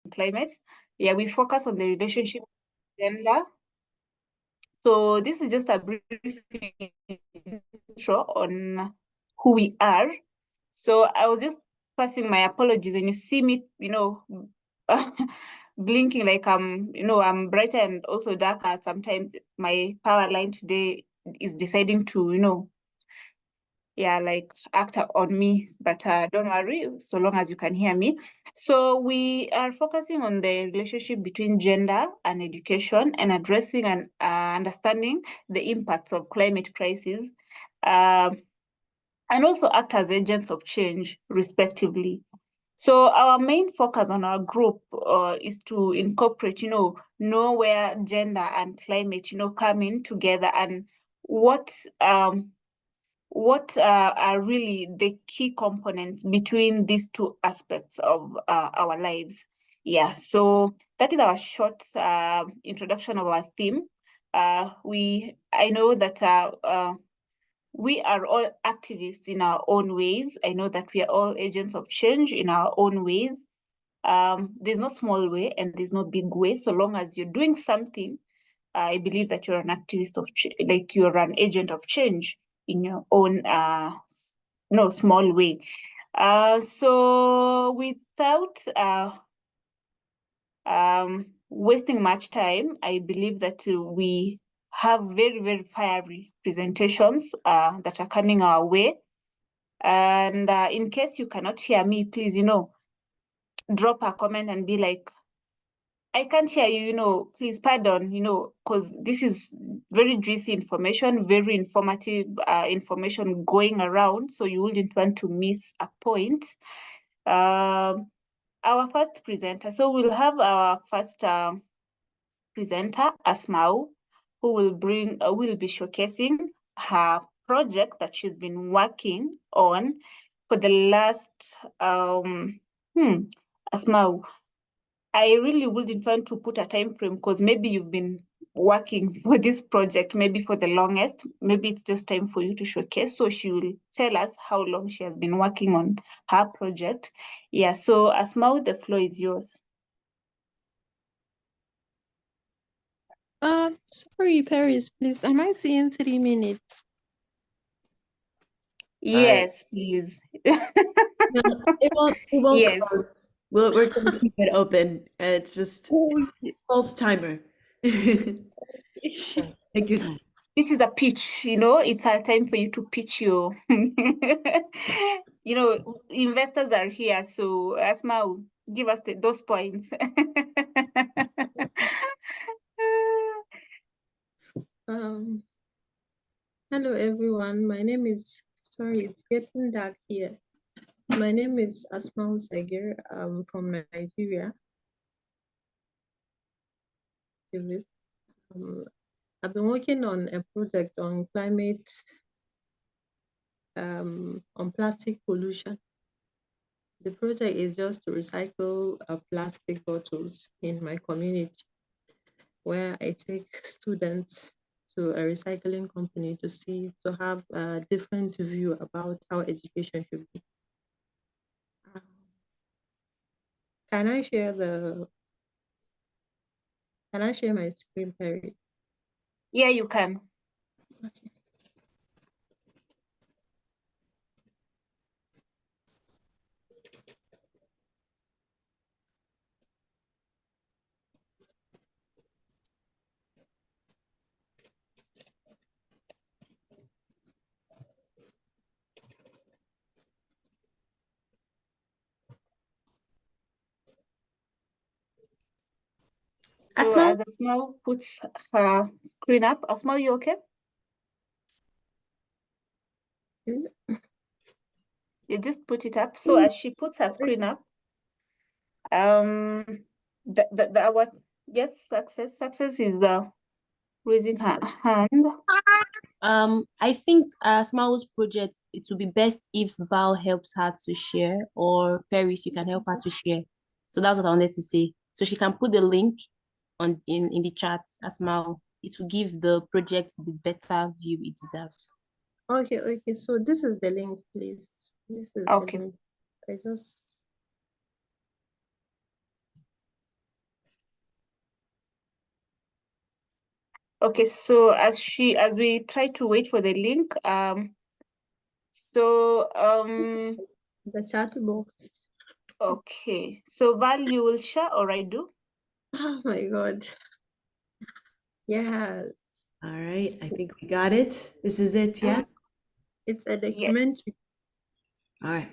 climate. Yeah, we focus on the relationship with gender. So this is just a brief intro on who we are. So I was just passing my apologies when you see me, blinking like I'm brighter and also darker. Sometimes my power line today is deciding to, like act on me, but don't worry, so long as you can hear me. So we are focusing on the relationship between gender and education and addressing and understanding the impacts of climate crisis, and also act as agents of change, respectively. So our main focus on our group is to incorporate, know where gender and climate, come in together, and what are really the key components between these two aspects of our lives. Yeah, so that is our short introduction of our theme. I know that we are all activists in our own ways. I know that we are all agents of change in our own ways. There's no small way and there's no big way. So long as you're doing something, I believe that you're an activist of like you're an agent of change in your own small way. So without wasting much time, I believe that we have very, very fiery presentations that are coming our way. And in case you cannot hear me, please, drop a comment and be like, I can't hear you, please pardon, because this is very juicy information, very informative information going around, so you wouldn't want to miss a point. Our first presenter, so we'll have our first presenter, Asmau, who will be showcasing her project that she's been working on for the last, Asmau, I really wouldn't want to put a time frame because maybe you've been working for this project maybe for the longest. Maybe it's just time for you to showcase. So she will tell us how long she has been working on her project. Yeah, so Asmau, the floor is yours. Sorry, Paris, please. Am I seeing 3 minutes? Yes, please. No, it won't Yes. close. We're going to keep it open. It's just false timer. Take your time. This is a pitch, it's a time for you to pitch your, investors are here. So Asmau, give us those points. Hello, everyone. My name is, sorry, it's getting dark here. My name is Asmau Sagir. I'm from Nigeria. I've been working on a project on climate, on plastic pollution. The project is just to recycle plastic bottles in my community, where I take students to a recycling company to have a different view about how education should be. Can I share my screen, Perry? Yeah, you can. Okay. So as Asmau puts her screen up, Asmau, you okay? You just put it up. So as she puts her screen up, yes, success is raising her hand. I think Smile's project, it would be best if Val helps her to share, or Paris, you can help her to share. So that's what I wanted to say. So she can put the link in the chat, Asmao. It will give the project the better view it deserves. Okay. So this is the link, please. This is okay. The link. I just Okay, so as we try to wait for the link, The chat box. okay, so Val, you will share or I do? Oh my God. Yes, All right, I think we got it. This is it, yeah? it's a Yes. documentary. All right.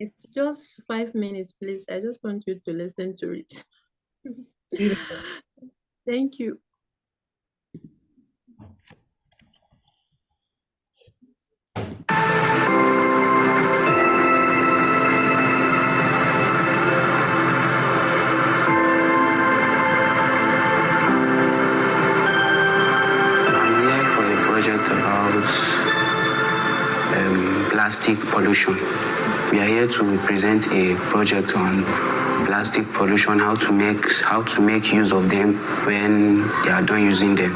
It's just 5 minutes, please. I just want you to listen to it. Beautiful. Thank you. I'm here for a project about plastic pollution. We are here to present a project on plastic pollution, how to make use of them when they are done using them.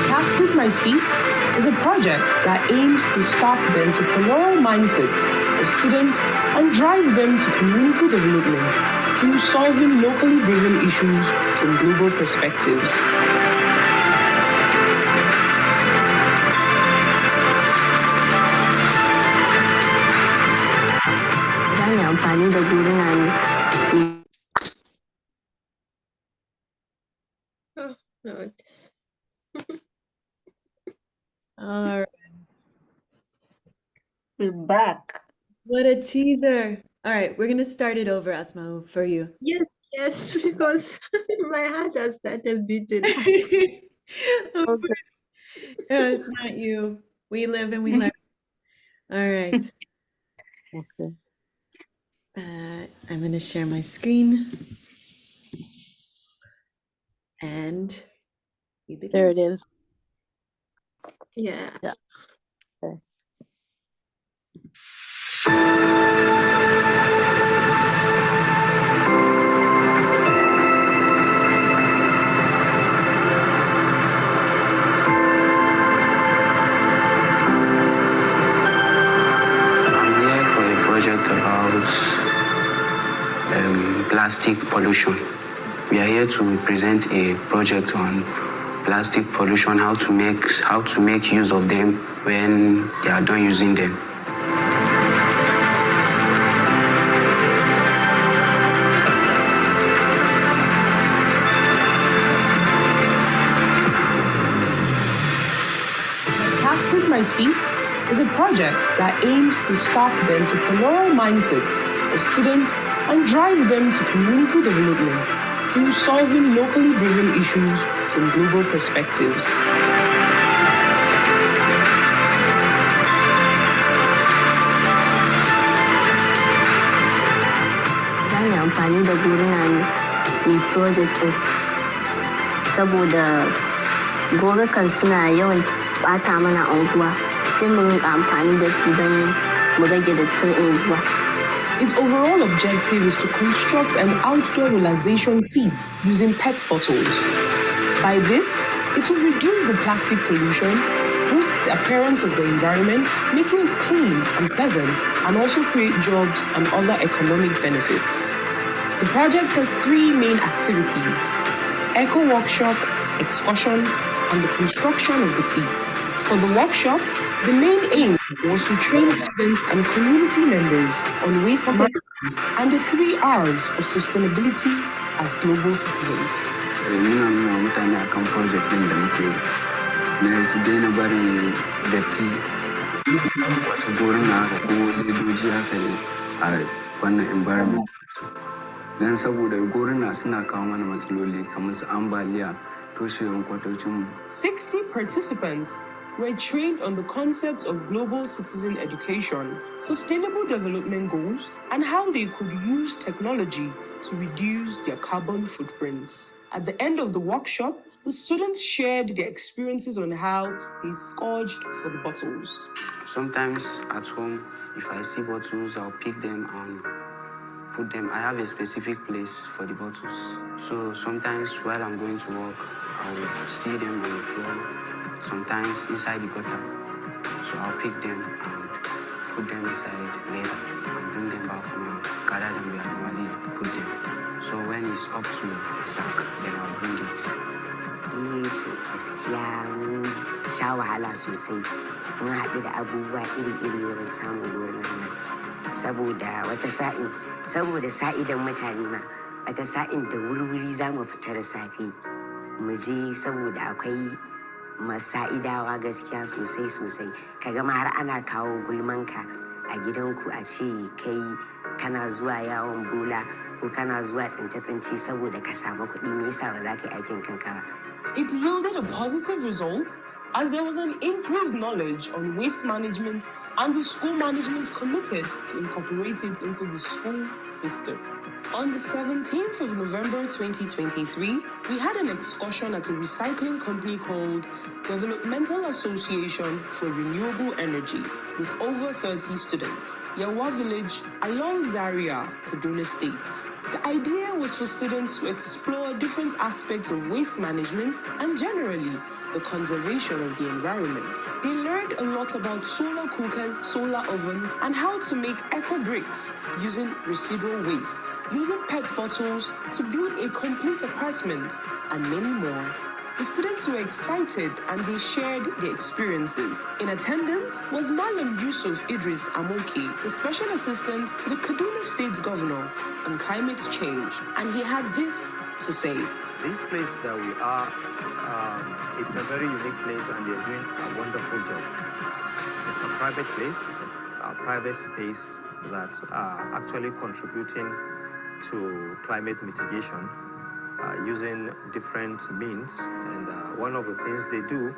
Plastic My Seat is a project that aims to spark the entrepreneurial mindsets of students and drive them to community development through solving locally driven issues from global perspectives. Zan yi amfani da guruna ne. Oh, Lord. All right. We're back. What a teaser. All right, we're gonna start it over, Asmau, for you. Yes, because my heart has started beating. Okay. Yeah, it's not you. We live and we learn. All right. Okay. I'm gonna share my screen. And you begin. There it is. Yeah. Yeah. Okay. I'm here for a project about plastic pollution. We are here to present a project on plastic pollution, how to make use of them when they are done using them. Plastic My Seat is a project that aims to spark the entrepreneurial mindsets of students and drive them to community development through solving locally driven issues from global perspectives. Zan yi amfani da guruna ne mai project ɗin. Saboda gorukan suna yawan ɓata mana unguwa, sai mu rinka amfani da su don mu rage dattin unguwa. Its overall objective is to construct an outdoor relaxation seat using PET bottles. By this, it will reduce the plastic pollution, boost the appearance of the environment, making it clean and pleasant, and also create jobs and other economic benefits. The project has 3 main activities: eco workshop, excursions, and the construction of the seats. For the workshop, the main aim was to train students and community members on waste management and the 3 R's of sustainability as global citizens. Muna nuna mutane akan project ɗin da muke na su daina barin datti wasu goruna ko ledoji haka ne a wannan environment. Don saboda goruna suna kawo mana matsaloli kamar su ambaliya, toshewar kwatocinmu. 60 participants were trained on the concepts of global citizen education, sustainable development goals, and how they could use technology to reduce their carbon footprints. At the end of the workshop, the students shared their experiences on how they scourged for the bottles. Sometimes at home, if I see bottles, I'll pick them and put them. I have a specific place for the bottles. So sometimes while I'm going to work, I'll see them on the floor, sometimes inside the gutter. So I'll pick them and put them inside later and bring them back home and gather them where I normally put them. So when it's up to a sack, then I'll bring it. Gaskiya mun sha wahala sosai. Mun haɗu da abubuwa iri-iri wurin samun gonar nan. Saboda sa'idan mutane ma, wata sa'in da wuri-wuri za mu fita da safe. Mu je saboda akwai masa'idawa gaskiya sosai. Kaga ma har ana kawo gulmanka a gidanku a ce kai kana zuwa yawon bola ko kana zuwa tsince-tsince saboda ka samu kuɗi, me yasa ba za ka yi aikin kanka ba? It yielded a positive result as there was an increased knowledge on waste management and the school management committed to incorporate it into the school system. On the 17th of November 2023, we had an excursion at a recycling company called Developmental Association for Renewable Energy with over 30 students. Yawa Village along Zaria, Kaduna State. The idea was for students to explore different aspects of waste management and generally the conservation of the environment. They learned a lot about solar cookers, solar ovens, and how to make eco bricks using residual waste, using PET bottles to build a complete apartment, and many more. The students were excited and they shared their experiences. In attendance was Malam Yusuf Idris Amoki, the Special Assistant to the Kaduna State Governor on Climate Change, and he had this to say. This place that we are, it's a very unique place and they're doing a wonderful job. It's a private place, it's a private space that's actually contributing to climate mitigation using different means. And one of the things they do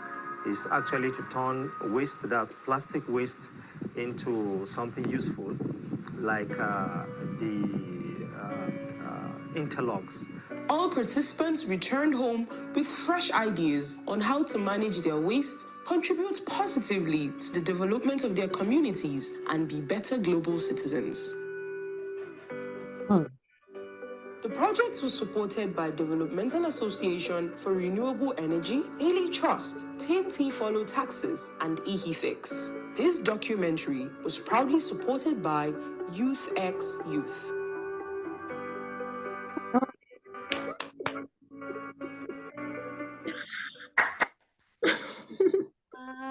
is actually to turn waste, that's plastic waste, into something useful, like the interlocks. All participants returned home with fresh ideas on how to manage their waste, contribute positively to the development of their communities, and be better global citizens. The project was supported by Developmental Association for Renewable Energy, Daily Trust, TNT Follow Taxes, and EHIFIX. This documentary was proudly supported by Youth X Youth.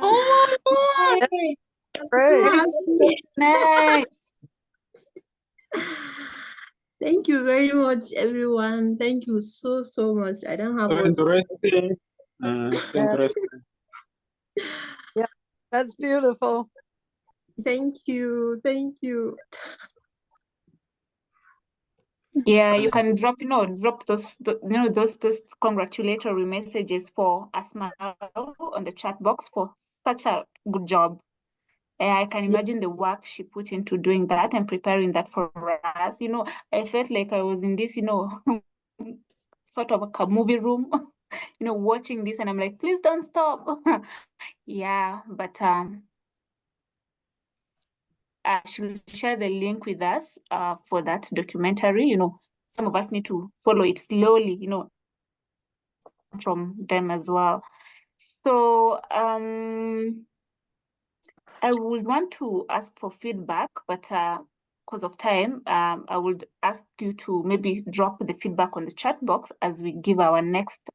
Oh my God! Nice. Thank you very much, everyone. Thank you so much. I don't have words. Interesting. Interesting. Yeah, that's beautiful. Thank you. Yeah, you can drop those congratulatory messages for Asma on the chat box for such a good job. I can imagine the work she put into doing that and preparing that for us. I felt like I was in this, sort of a movie room, watching this, and I'm like, please don't stop. Yeah, but she'll share the link with us for that documentary. Some of us need to follow it slowly, from them as well. So I would want to ask for feedback, but because of time, I would ask you to maybe drop the feedback on the chat box as we give our next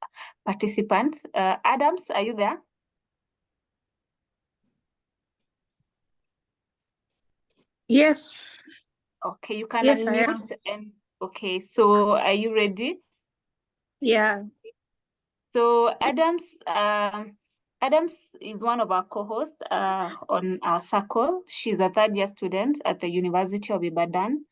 participant. Adams, are you there? Yes. Okay, you can Yes, I am. unmute. And okay, so are you ready? Yeah. So Adams is one of our co-hosts on our circle. She's a third-year student at the University of Ibadan.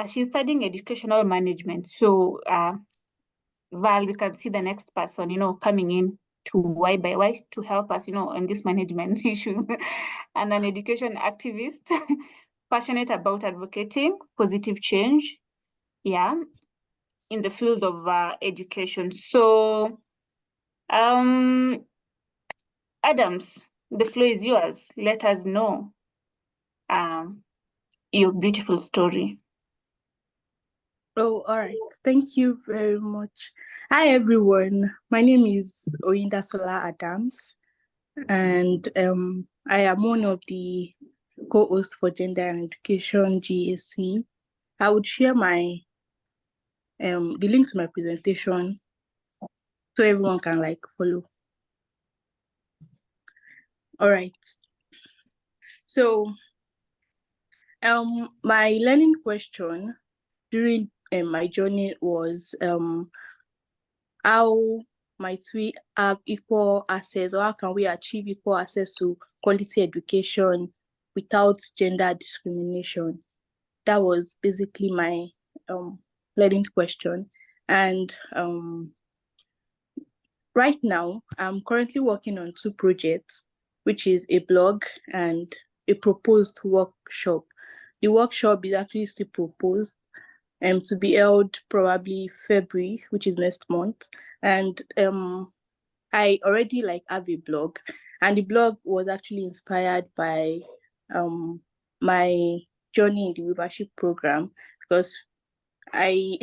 She's studying educational management. So Val, we can see the next person, coming in to Y by Y to help us, on this management issue. And an education activist, passionate about advocating positive change, in the field of education. So, Adams, the floor is yours. Let us know your beautiful story. Oh, all right. Thank you very much. Hi, everyone. My name is Oyindasola Adams. and I am one of the co-hosts for Gender and Education GAC. I would share my the link to my presentation so everyone can like follow. All right. So my learning question during my journey was how might we have equal access, or how can we achieve equal access to quality education without gender discrimination? That was basically my learning question. And right now, I'm currently working on 2 projects, which is a blog and a proposed workshop. The workshop is actually still proposed to be held probably February, which is next month. And I already like have a blog, and the blog was actually inspired by my journey in the Weavership program, because I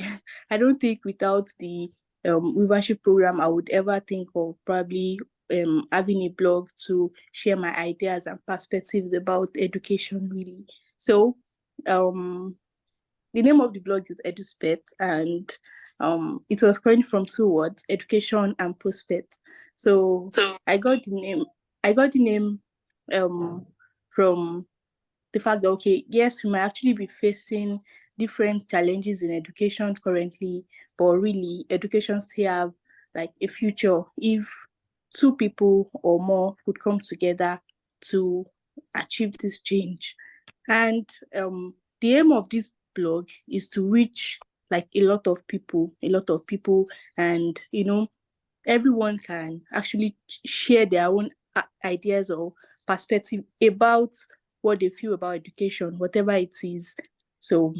don't think without the Weavership program I would ever think of probably having a blog to share my ideas and perspectives about education, really. So the name of the blog is EduSpet, and it was coined from 2 words, education and prospect. So I got the name from the fact that, okay, yes, we might actually be facing different challenges in education currently, but really education still have like a future if 2 people or more could come together to achieve this change. And the aim of this blog is to reach like a lot of people, and everyone can actually share their own ideas or perspective about what they feel about education, whatever it is. So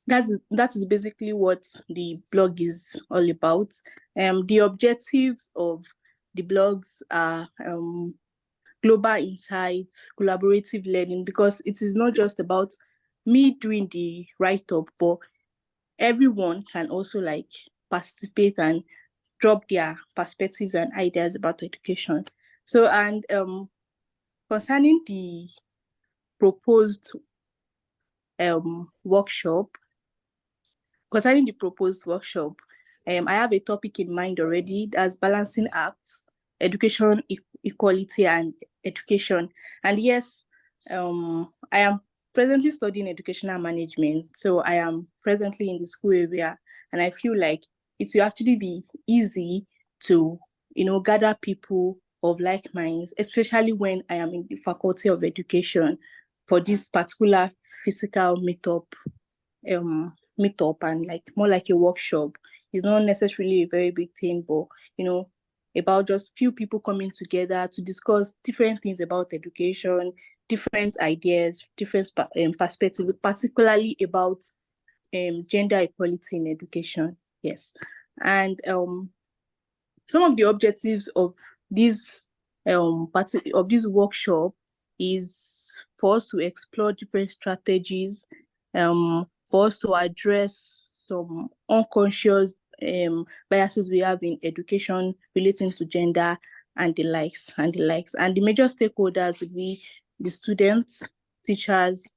that is basically what the blog is all about. The objectives of the blogs are global insights, collaborative learning, because it is not just about me doing the write-up, but everyone can also like participate and drop their perspectives and ideas about education. So, and concerning the proposed workshop, I have a topic in mind already, that's balancing acts, education, equality, and education. And yes, I am presently studying educational management, so I am presently in the school area, and I feel like it will actually be easy to gather people of like minds, especially when I am in the Faculty of Education, for this particular physical meetup and like more like a workshop. It's not necessarily a very big thing, but about just few people coming together to discuss different things about education, different ideas, different perspectives, particularly about gender equality in education. Yes. And some of the objectives of this workshop is for us to explore different strategies, for us to address some unconscious biases we have in education relating to gender and the likes. And the major stakeholders would be the students, teachers,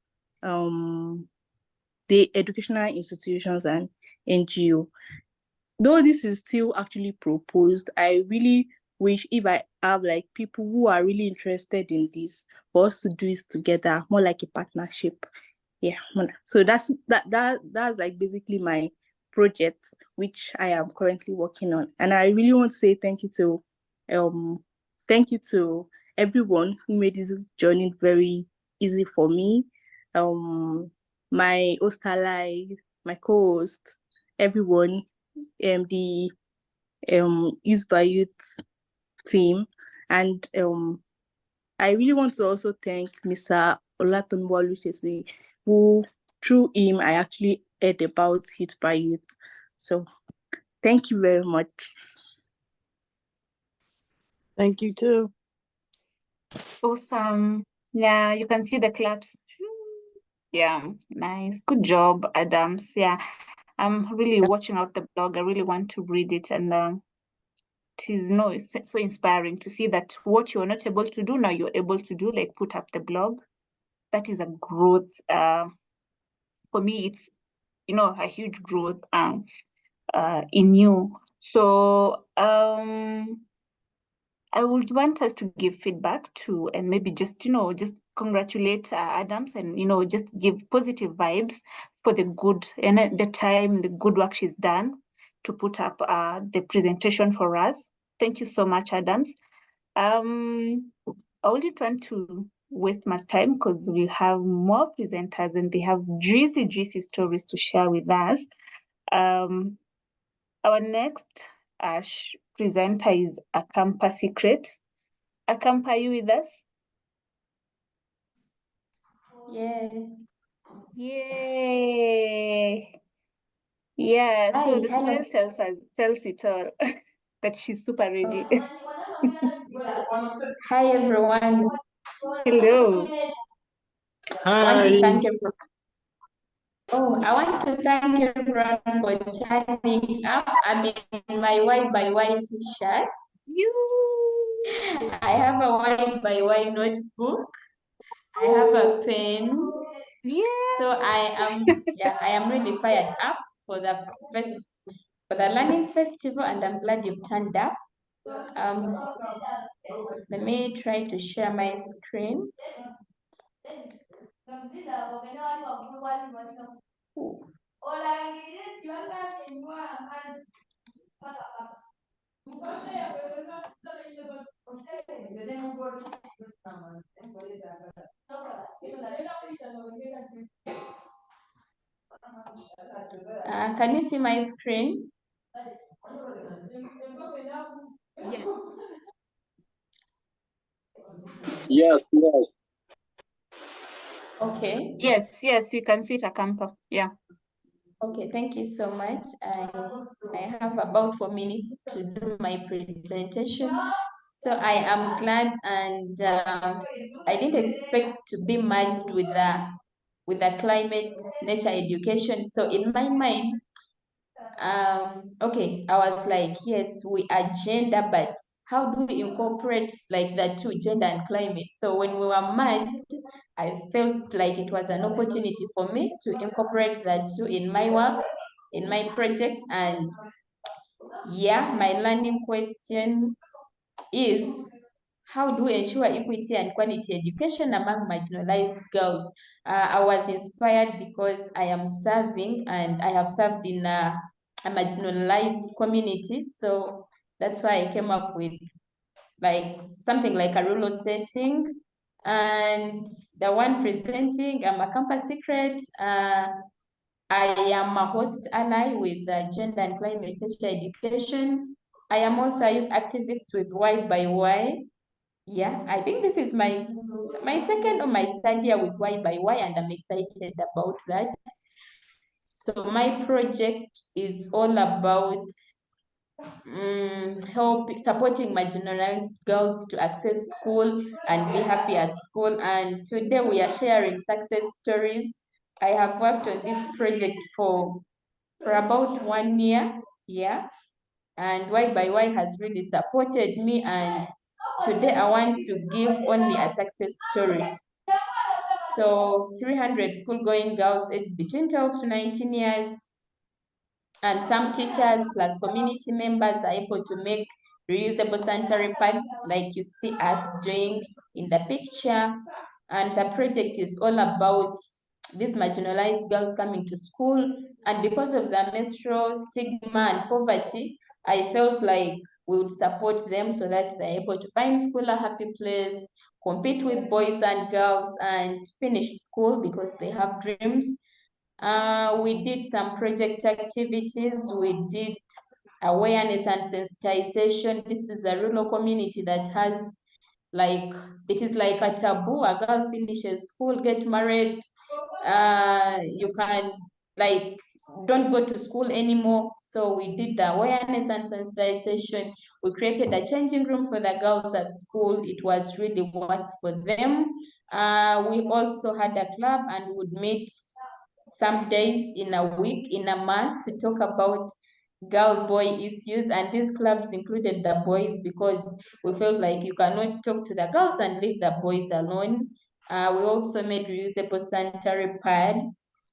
the educational institutions, and NGO. Though this is still actually proposed, I really wish if I have like people who are really interested in this, for us to do this together, more like a partnership. Yeah. So that's like basically my project, which I am currently working on. And I really want to say thank you to everyone who made this journey very easy for me. My host ally, my co-host, everyone, the Youth by Youth team, and I really want to also thank Mr. Olatunwa Luchesi, who through him I actually heard about Youth by Youth. So thank you very much. Thank you too. Awesome. Yeah, you can see the claps. Yeah, nice. Good job, Adams. Yeah, I'm really watching out the blog. I really want to read it, and is so inspiring to see that what you're not able to do now, you're able to do, like put up the blog. That is a growth. For me, it's, a huge growth in you. So I would want us to give feedback to, and maybe just congratulate Adams, and, just give positive vibes for the good and the good work she's done to put up the presentation for us. Thank you so much, Adams. I wouldn't want to waste much time because we have more presenters and they have juicy stories to share with us. Our next presenter is Akampa Secret. Akampa, are you with us? Yes. Yay! Yeah, so Hi, the hello. smile tells it all that she's super ready. Hi, everyone. Hello. I want Hi. to thank everyone. I want to thank everyone for turning up. I'm in my Y by Y t-shirts. I have a Y by Y notebook. I have a pen. So I am really fired up for the Learning Festival, and I'm glad you've turned up. Let me try to share my screen. Can you see my screen? Yes, yes. Okay. Yes, we can see it, Akampa. Yeah. Okay, thank you so much. I have about 4 minutes to do my presentation. So I am glad, and I didn't expect to be merged with the climate nature education. So in my mind, okay, I was like, yes, we are gender, but how do we incorporate like the two, gender and climate? So when we were merged, I felt like it was an opportunity for me to incorporate the two in my work, in my project. And yeah, my learning question is, how do we ensure equity and quality education among marginalized girls? I was inspired because I am serving, and I have served in a marginalized community. So that's why I came up with like something like a rural setting. And the one presenting, I'm Akampa Secret. I am a host ally with Gender and Climate Nature Education. I am also a youth activist with Y by Y. Yeah, I think this is my second or my third year with Y by Y, and I'm excited about that. So my project is all about supporting marginalized girls to access school and be happy at school. And today we are sharing success stories. I have worked on this project for about 1 year, yeah. And Y by Y has really supported me, and today I want to give only a success story. So 300 school-going girls aged between 12 to 19 years, and some teachers plus community members are able to make reusable sanitary pads like you see us doing in the picture. And the project is all about these marginalized girls coming to school. And because of the menstrual stigma and poverty, I felt like we would support them so that they're able to find school a happy place, compete with boys and girls, and finish school because they have dreams. We did some project activities. We did awareness and sensitization. This is a rural community that has it is like a taboo. A girl finishes school, get married, you can don't go to school anymore. So we did the awareness and sensitization. We created a changing room for the girls at school. It was really worse for them. We also had a club and would meet some days in a week, in a month, to talk about girl-boy issues, and these clubs included the boys because we felt like you cannot talk to the girls and leave the boys alone. We also made reusable sanitary pads,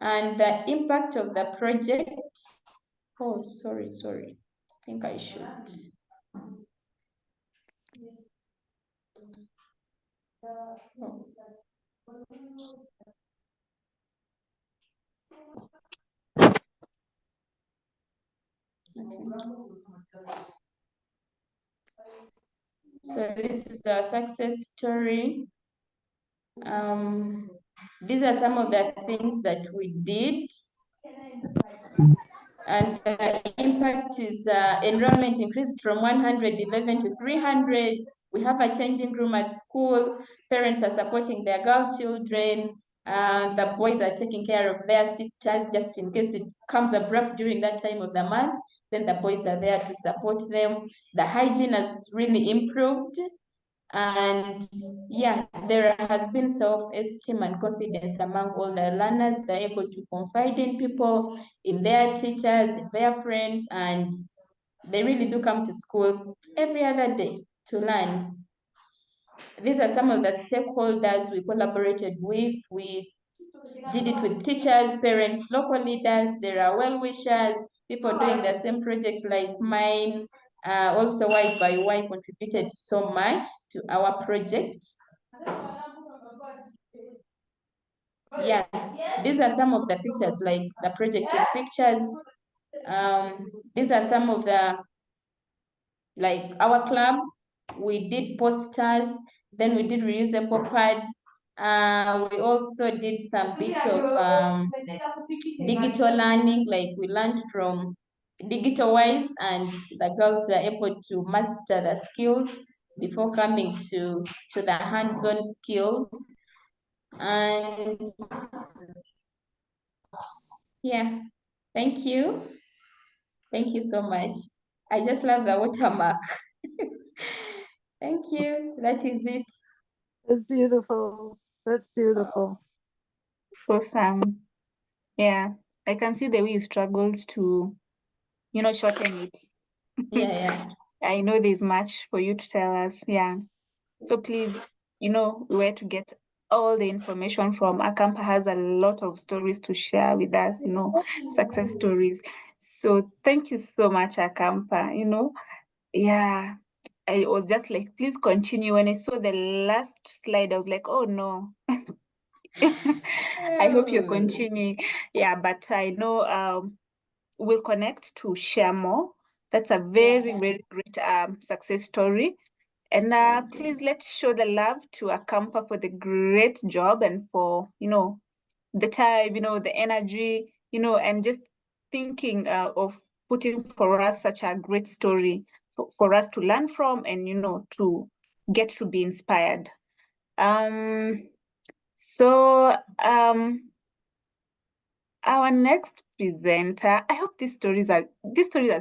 and the impact of the project. Oh, sorry. I think I should. Oh. So this is a success story. These are some of the things that we did. And the impact is enrollment increased from 111 to 300. We have a changing room at school. Parents are supporting their girl children. The boys are taking care of their sisters just in case it comes abrupt during that time of the month. Then the boys are there to support them. The hygiene has really improved. And yeah, there has been self-esteem and confidence among all the learners. They're able to confide in people, in their teachers, in their friends, and they really do come to school every other day to learn. These are some of the stakeholders we collaborated with. We did it with teachers, parents, local leaders. There are well-wishers, people doing the same project like mine. Also, Y by Y contributed so much to our project. Yeah, these are some of the pictures, like the projected pictures. These are some of the, like our club, we did posters, then we did reusable pads. We also did some bit of digital learning, like we learned from digital wise, and the girls were able to master the skills before coming to the hands-on skills. And yeah, thank you. Thank you so much. I just love the watermark. Thank you. That is it. That's beautiful. That's beautiful. Awesome. Yeah, I can see the way you struggled to, shorten it. Yeah. I know there's much for you to tell us. Yeah. So please, where to get all the information from. Akampa has a lot of stories to share with us, success stories. So thank you so much, Akampa. Yeah, I was just like, please continue. When I saw the last slide, I was like, oh no. I hope you're continuing. Yeah, but I know we'll connect to share more. That's a very, very great success story. And please let's show the love to Akampa for the great job and for, the time, the energy, and just thinking of putting for us such a great story for us to learn from and, to get to be inspired. So our next presenter, I hope these stories are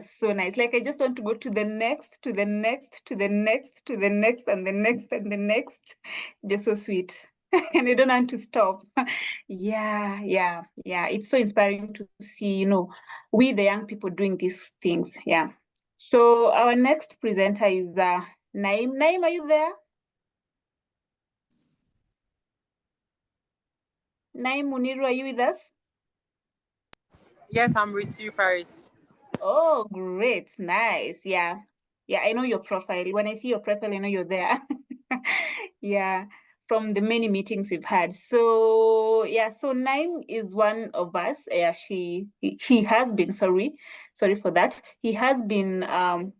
so nice. Like I just want to go to the next, to the next, to the next, to the next, and the next, and the next. They're so sweet. And I don't want to stop. Yeah. It's so inspiring to see, we the young people doing these things. Yeah. So our next presenter is Naim. Naim, are you there? Naim Muniru, are you with us? Yes, I'm with you, Paris. Oh, great. Nice. Yeah, I know your profile. When I see your profile, I know you're there. Yeah, from the many meetings we've had. So yeah, so Naim is one of us. He has been, sorry for that. He has been an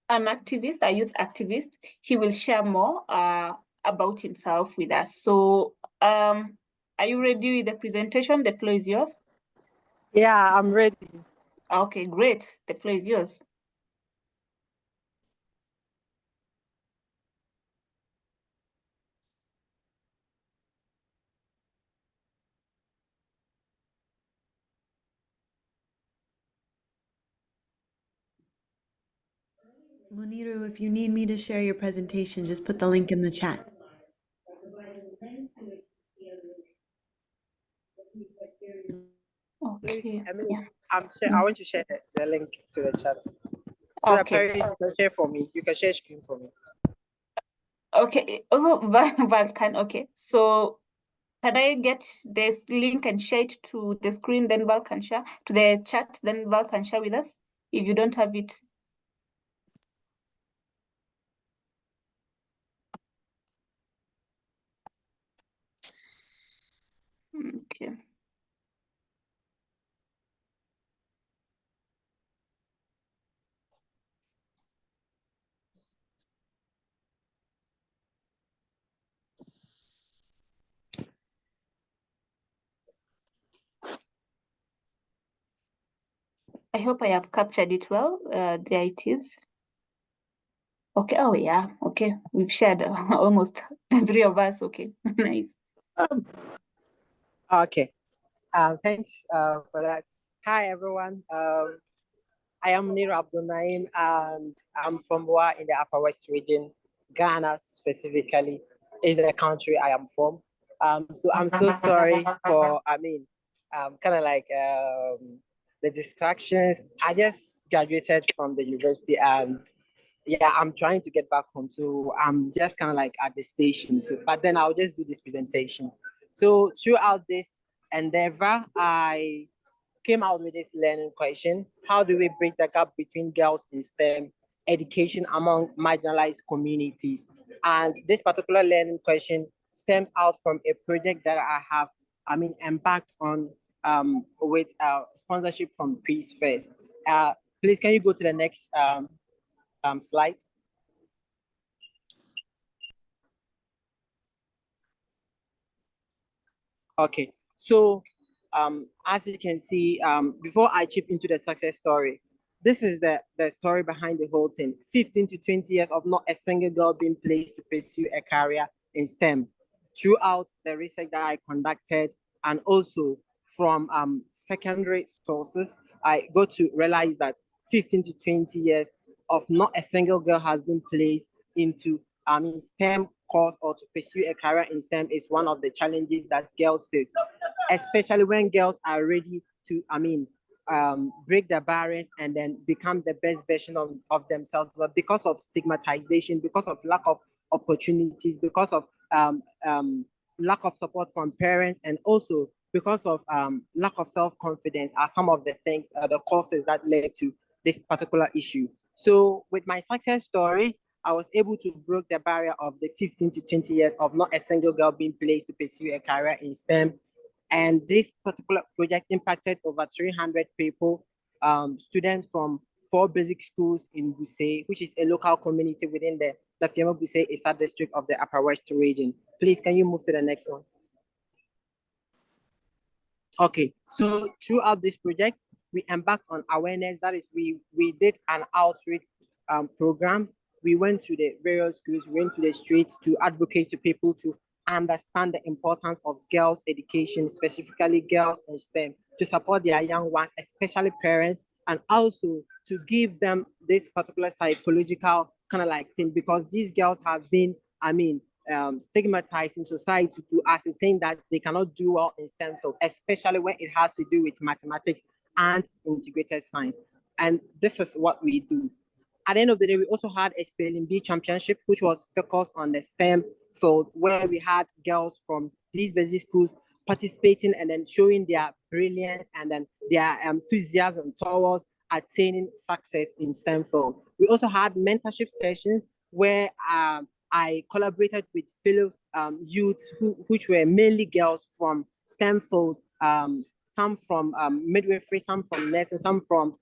activist, a youth activist. He will share more about himself with us. So are you ready with the presentation? The floor is yours. Yeah, I'm ready. Okay, great. The floor is yours. Muniru, if you need me to share your presentation, just put the link in the chat. Okay. Yeah. I want to share the link to the chat. So that Okay. parents, you can share for me. You can share screen for me. Okay. Also, Val can. Okay. So can I get this link and share it to the screen? Then Val can share to the chat. Then Val can share with us if you don't have it. Okay. I hope I have captured it well. There it is. Okay. Oh, yeah. Okay. We've shared almost the three of us. Okay. Nice. Okay. Thanks for that. Hi, everyone. I am Niro Abdul Naim, and I'm from Wa in the Upper West region, Ghana specifically is the country I am from. So I'm so sorry for, kind of like the distractions. I just graduated from the university, and yeah, I'm trying to get back home. So I'm just kind of like at the station. So, but then I'll just do this presentation. So throughout this endeavor, I came out with this learning question. How do we bridge the gap between girls in STEM education among marginalized communities? And this particular learning question stems out from a project that I have, embarked on with sponsorship from Peace First. Please, can you go to the next slide? Okay, so as you can see, before I chip into the success story, this is the story behind the whole thing. 15 to 20 years of not a single girl being placed to pursue a career in STEM. Throughout the research that I conducted, and also from secondary sources, I got to realize that 15 to 20 years of not a single girl has been placed into STEM course or to pursue a career in STEM is one of the challenges that girls face, especially when girls are ready to, break the barriers and then become the best version of themselves. But because of stigmatization, because of lack of opportunities, because of lack of support from parents, and also because of lack of self-confidence are some of the things, the causes that led to this particular issue. So with my success story, I was able to break the barrier of the 15 to 20 years of not a single girl being placed to pursue a career in STEM. And this particular project impacted over 300 people, students from 4 basic schools in Busei, which is a local community within the Fiemo Busei Issa district of the Upper West region. Please, can you move to the next one? Okay, so throughout this project, we embarked on awareness. That is, we did an outreach program. We went to the various schools, we went to the streets to advocate to people to understand the importance of girls' education, specifically girls in STEM, to support their young ones, especially parents, and also to give them this particular psychological kind of like thing, because these girls have been, stigmatized in society to ascertain that they cannot do well in STEM field, especially when it has to do with mathematics and integrated science. And this is what we do. At the end of the day, we also had a spelling bee championship, which was focused on the STEM field, where we had girls from these basic schools participating and then showing their brilliance and then their enthusiasm towards attaining success in STEM field. We also had mentorship sessions where I collaborated with fellow youths which were mainly girls from STEM field, some from midwifery, some from nursing, some from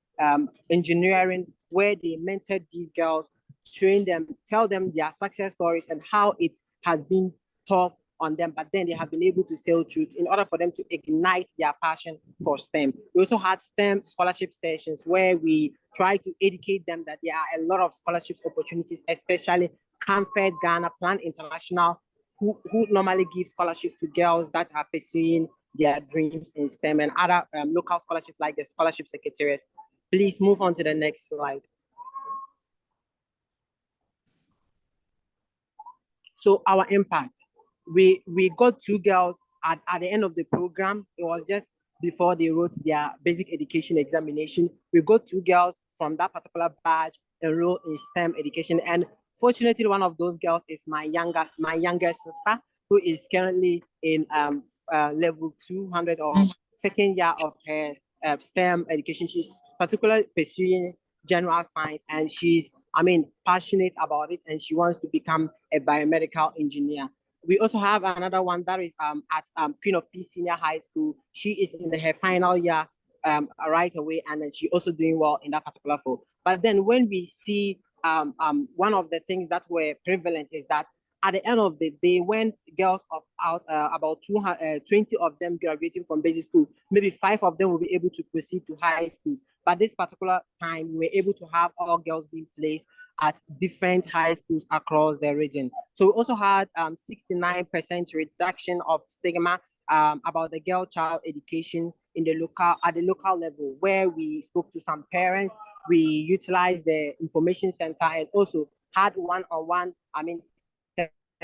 engineering, where they mentored these girls, train them, tell them their success stories and how it has been tough on them, but then they have been able to sail through in order for them to ignite their passion for STEM. We also had STEM scholarship sessions where we try to educate them that there are a lot of scholarship opportunities, especially Camfed Ghana, Plan International, who normally give scholarship to girls that are pursuing their dreams in STEM, and other local scholarships like the Scholarship Secretariat. Please move on to the next slide. So our impact, we got 2 girls at the end of the program. It was just before they wrote their basic education examination. We got 2 girls from that particular batch enrolled in STEM education. And fortunately, one of those girls is my younger sister, who is currently in level 200 or second year of her STEM education. She's particularly pursuing general science, and she's, passionate about it, and she wants to become a biomedical engineer. We also have another one that is at Queen of Peace Senior High School. She is in her final year right away, and then she's also doing well in that particular field. But then when we see one of the things that were prevalent is that at the end of the day, when girls about 20 of them graduating from basic school, maybe 5 of them will be able to proceed to high schools. But this particular time, we were able to have all girls being placed at different high schools across the region. So we also had 69% reduction of stigma about the girl-child education at the local level, where we spoke to some parents. We utilized the information center and also had one-on-one,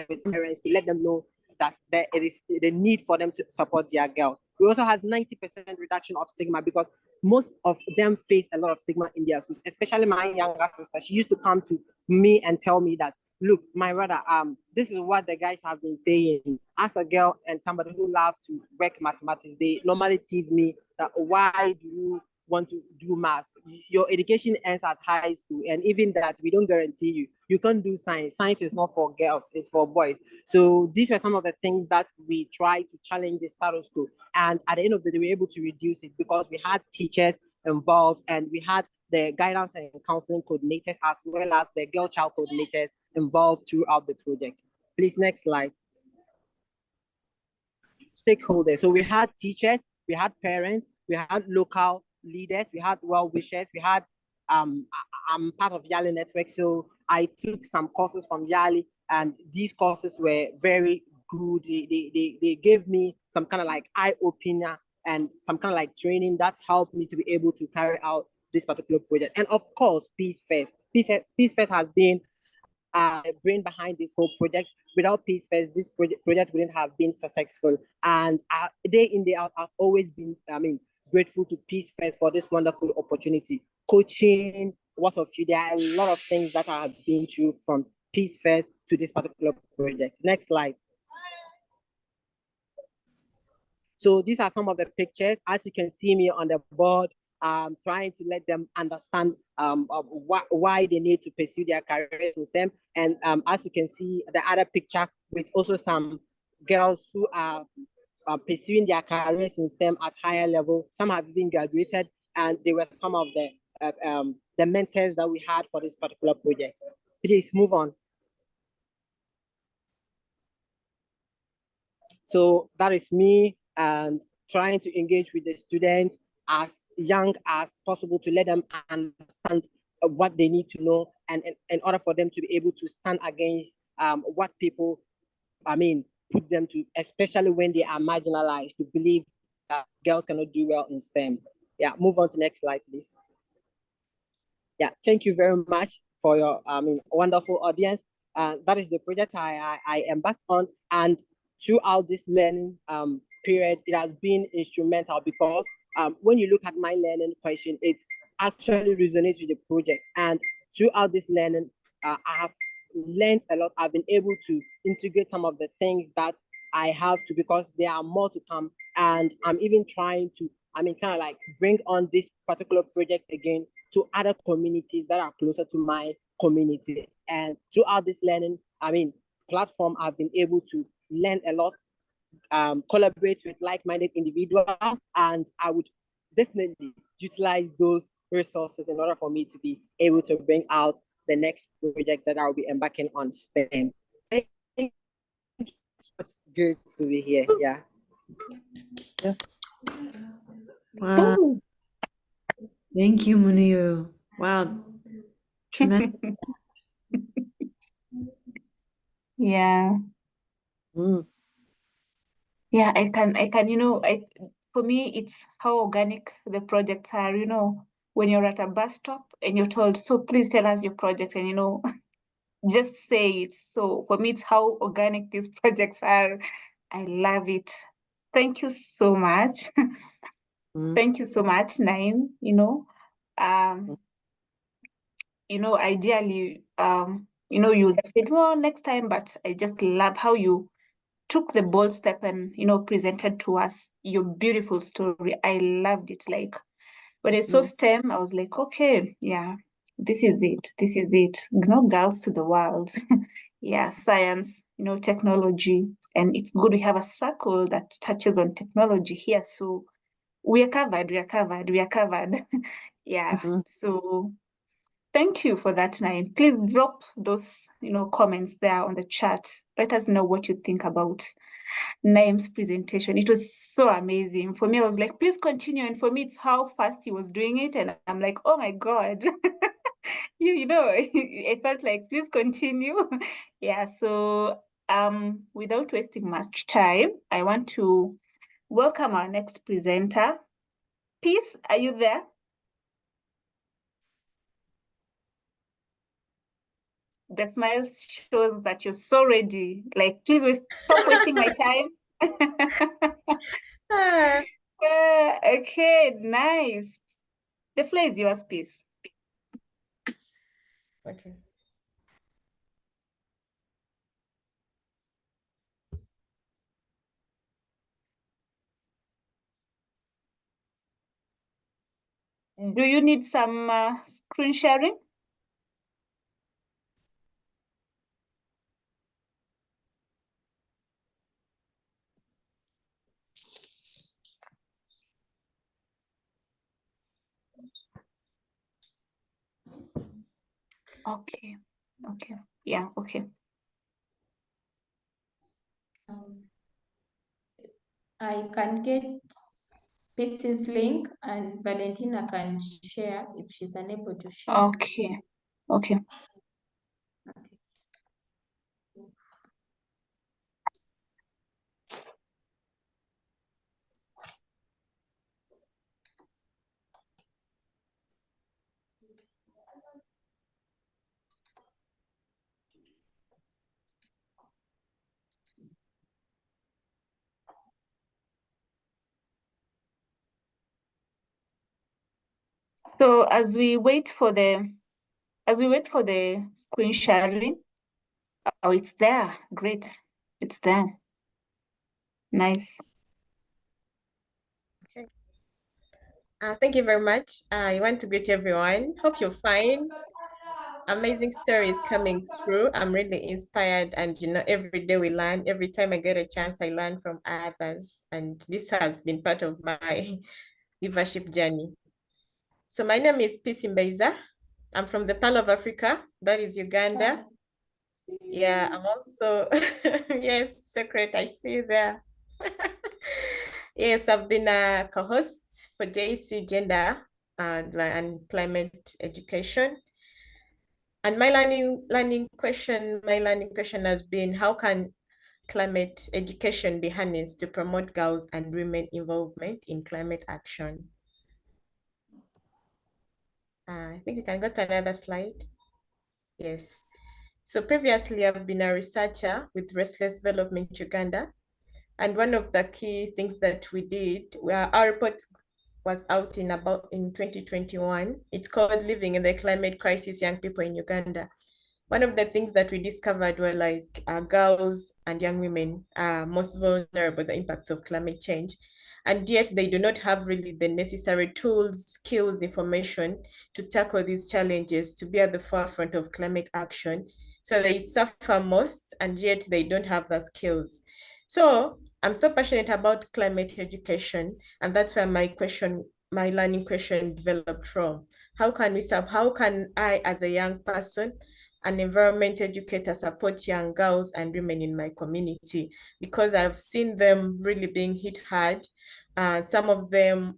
with parents to let them know that it is the need for them to support their girls. We also had 90% reduction of stigma, because most of them face a lot of stigma in their schools, especially my younger sister. She used to come to me and tell me that, look, my brother, this is what the guys have been saying. As a girl and somebody who loves to work mathematics, they normally tease me that, why do you want to do math? Your education ends at high school, and even that, we don't guarantee you can't do science. Science is not for girls, it's for boys. So these were some of the things that we tried to challenge the status quo, and at the end of the day, we were able to reduce it because we had teachers involved, and we had the guidance and counseling coordinators, as well as the girl child coordinators involved throughout the project. Please, next slide. Stakeholders. So we had teachers, we had parents, we had local leaders, we had well-wishers, we had I'm part of Yali Network, so I took some courses from Yali, and these courses were very good. They gave me some kind of like eye-opener and some kind of like training that helped me to be able to carry out this particular project. And of course, Peace First. Peace First has been the brain behind this whole project. Without Peace First, this project wouldn't have been successful. And day in, day out, I've always been, grateful to Peace First for this wonderful opportunity. Coaching, what of you? There are a lot of things that I have been through from Peace First to this particular project. Next slide. So these are some of the pictures. As you can see me on the board, trying to let them understand why they need to pursue their careers in STEM. And as you can see, the other picture with also some girls who are pursuing their careers in STEM at higher level. Some have even graduated, and they were some of the mentors that we had for this particular project. Please move on. So that is me, and trying to engage with the students as young as possible to let them understand what they need to know, and in order for them to be able to stand against what people, put them to, especially when they are marginalized, to believe that girls cannot do well in STEM. Yeah, move on to next slide, please. Yeah, thank you very much for your wonderful audience. That is the project I embarked on, and throughout this learning period, it has been instrumental because when you look at my learning question, it actually resonates with the project. And throughout this learning, I have learned a lot. I've been able to integrate some of the things that I have to, because there are more to come. And I'm even trying to, kind of like bring on this particular project again to other communities that are closer to my community. And throughout this learning, platform, I've been able to learn a lot, collaborate with like-minded individuals, and I would definitely utilize those resources in order for me to be able to bring out the next project that I'll be embarking on STEM. It's good to be here. Yeah. Wow. Thank you, Muniru. Wow. Tremendous. Yeah. Yeah, I can, for me, it's how organic the projects are, when you're at a bus stop and you're told, so please tell us your project, and, just say it. So for me, it's how organic these projects are. I love it. Thank you so much. Thank you so much, Naim. Ideally, you would have said, well, next time, but I just love how you took the bold step and, presented to us your beautiful story. I loved it. Like, when I saw STEM, I was like, okay, yeah, this is it. This is it. Girls to the world. Yeah, science, technology. And it's good we have a circle that touches on technology here. So we are covered. Yeah. So thank you for that, Naim. Please drop those, comments there on the chat. Let us know what you think about Naim's presentation. It was so amazing. For me, I was like, please continue. And for me, it's how fast he was doing it. And I'm like, oh my God. I felt like, please continue. Yeah, so without wasting much time, I want to welcome our next presenter. Peace, are you there? The smile shows that you're so ready. Like, please stop wasting my time. Okay, nice. The floor is yours, Peace. Okay. Do you need some screen sharing? Okay. Yeah, okay. I can get Peace's link and Valentina can share if she's unable to share. Okay. So as we wait for the screen sharing, oh, it's there. Great. It's there. Nice. Okay. Thank you very much. I want to greet everyone. Hope you're fine. Amazing stories coming through. I'm really inspired, and every day we learn. Every time I get a chance, I learn from others, and this has been part of my leadership journey. So my name is Peace Mbaiza. I'm from the Pearl of Africa, that is Uganda. Yeah, I'm also, yes, Secret, I see you there. Yes, I've been a co-host for JC Gender and Climate Education. And my learning question has been, how can climate education be harnessed to promote girls and women involvement in climate action? I think you can go to another slide. Yes. So previously, I've been a researcher with Restless Development Uganda. And one of the key things that we did, our report was out in 2021. It's called Living in the Climate Crisis, Young People in Uganda. One of the things that we discovered were like girls and young women are most vulnerable to the impact of climate change. And yet they do not have really the necessary tools, skills, information to tackle these challenges, to be at the forefront of climate action. So they suffer most, and yet they don't have the skills. So I'm so passionate about climate education, and that's where my learning question developed from. How can I, as a young person, an environment educator, support young girls and women in my community? Because I've seen them really being hit hard. Some of them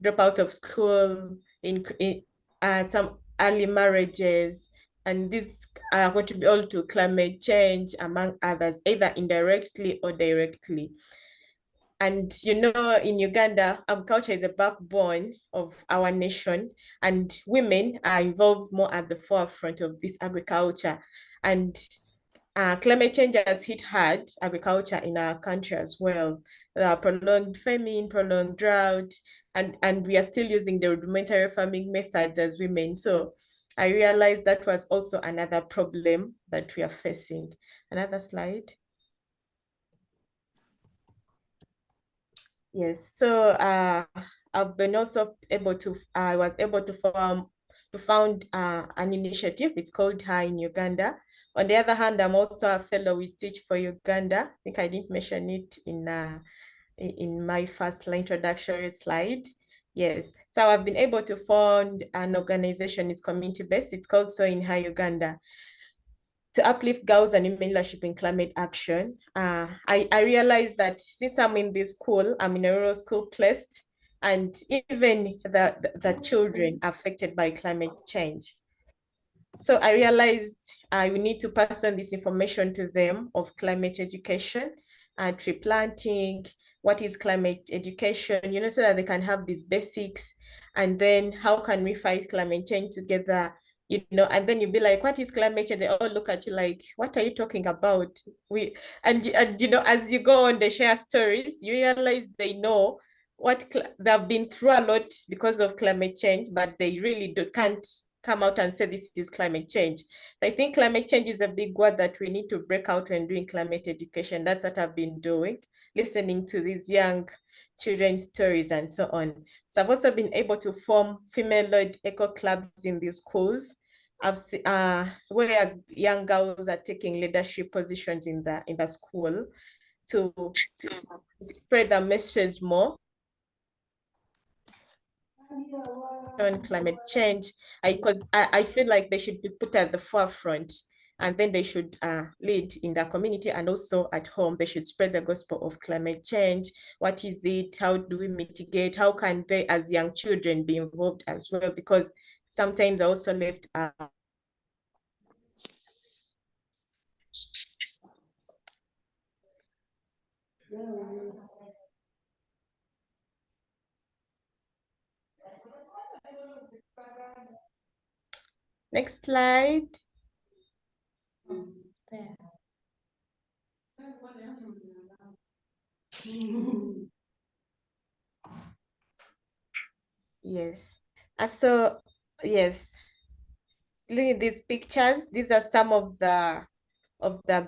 drop out of school, in some early marriages, and these are going to be all to climate change, among others, either indirectly or directly. And in Uganda, agriculture is the backbone of our nation, and women are involved more at the forefront of this agriculture. And climate change has hit hard agriculture in our country as well. Prolonged famine, prolonged drought, and we are still using the rudimentary farming methods as women. So I realized that was also another problem that we are facing. Another slide. Yes, so I've been also able to, I was able to found an initiative. It's called Her in Uganda. On the other hand, I'm also a fellow with Teach for Uganda. I think I didn't mention it in my first introductory slide. Yes, so I've been able to found an organization. It's community-based. It's called So in Her Uganda, to uplift girls and women leadership in climate action. I realized that since I'm in this school, I'm in a rural school placed, and even the children affected by climate change. So I realized I will need to pass on this information to them of climate education and tree planting, what is climate education, you know, so that they can have these basics. And then how can we fight climate change together, you know, and then you'll be like, what is climate change? They all look at you like, what are you talking about? And you know, as you go on, they share stories, you realize they know what they've been through a lot because of climate change, but they really can't come out and say this is climate change. I think climate change is a big word that we need to break out when doing climate education. That's what I've been doing, listening to these young children's stories and so on. So I've also been able to form female-led eco clubs in these schools. I've seen where young girls are taking leadership positions in the school to spread the message more on climate change, because I feel like they should be put at the forefront, and then they should lead in the community and also at home. They should spread the gospel of climate change. What is it? How do we mitigate? How can they, as young children, be involved as well? Because sometimes they're also left Next slide. Yes. So yes, look at these pictures. These are some of the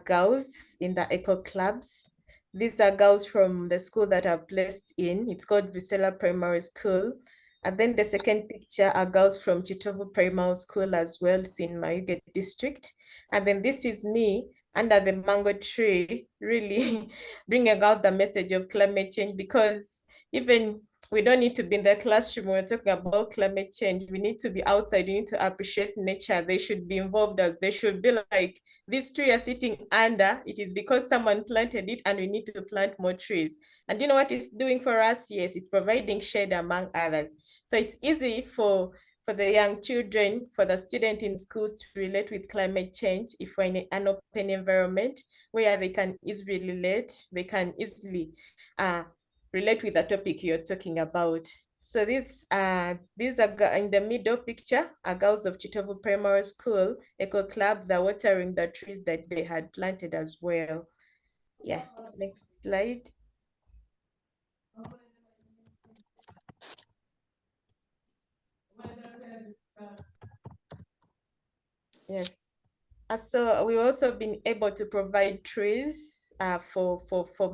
girls in the eco clubs. These are girls from the school that are placed in. It's called Visela Primary School. And then the second picture are girls from Chitovu Primary School as well. It's in Mayuge district. And then this is me under the mango tree, really bringing out the message of climate change, because even we don't need to be in the classroom when we're talking about climate change. We need to be outside. We need to appreciate nature. They should be involved, as they should be like, this tree are sitting under, it is because someone planted it, and we need to plant more trees. And you know what it's doing for us? Yes, it's providing shade among others. So it's easy for the young children, for the student in schools to relate with climate change if we're in an open environment where they can easily relate. They can easily relate with the topic you're talking about. So these are in the middle picture are girls of Chitovu Primary School Eco Club. They're watering the trees that they had planted as well. Yeah, next slide. Yes. So we've also been able to provide trees for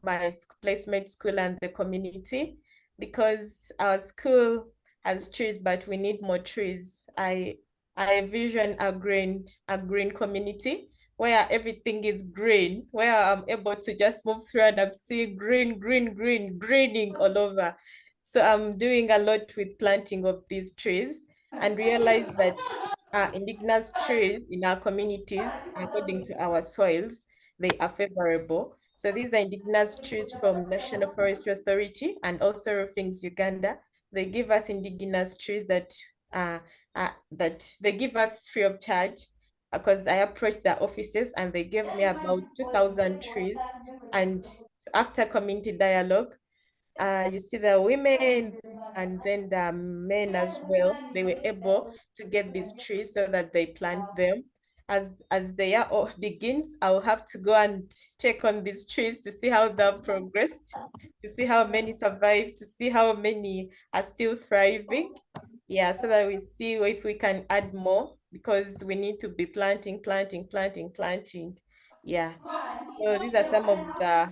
my placement school and the community, because our school has trees, but we need more trees. I envision a green community where everything is green, where I'm able to just move through and I'm seeing greening all over. So I'm doing a lot with planting of these trees, and realize that indigenous trees in our communities, according to our soils, they are favorable. So these are indigenous trees from National Forestry Authority and also Roofings Uganda. They give us indigenous trees that they give us free of charge, because I approached their offices and they gave me about 2,000 trees. And after community dialogue, you see the women and then the men as well, they were able to get these trees so that they plant them. as the year begins, I'll have to go and check on these trees to see how they've progressed, to see how many survived, to see how many are still thriving. Yeah, so that we see if we can add more, because we need to be planting. Yeah. So these are some of the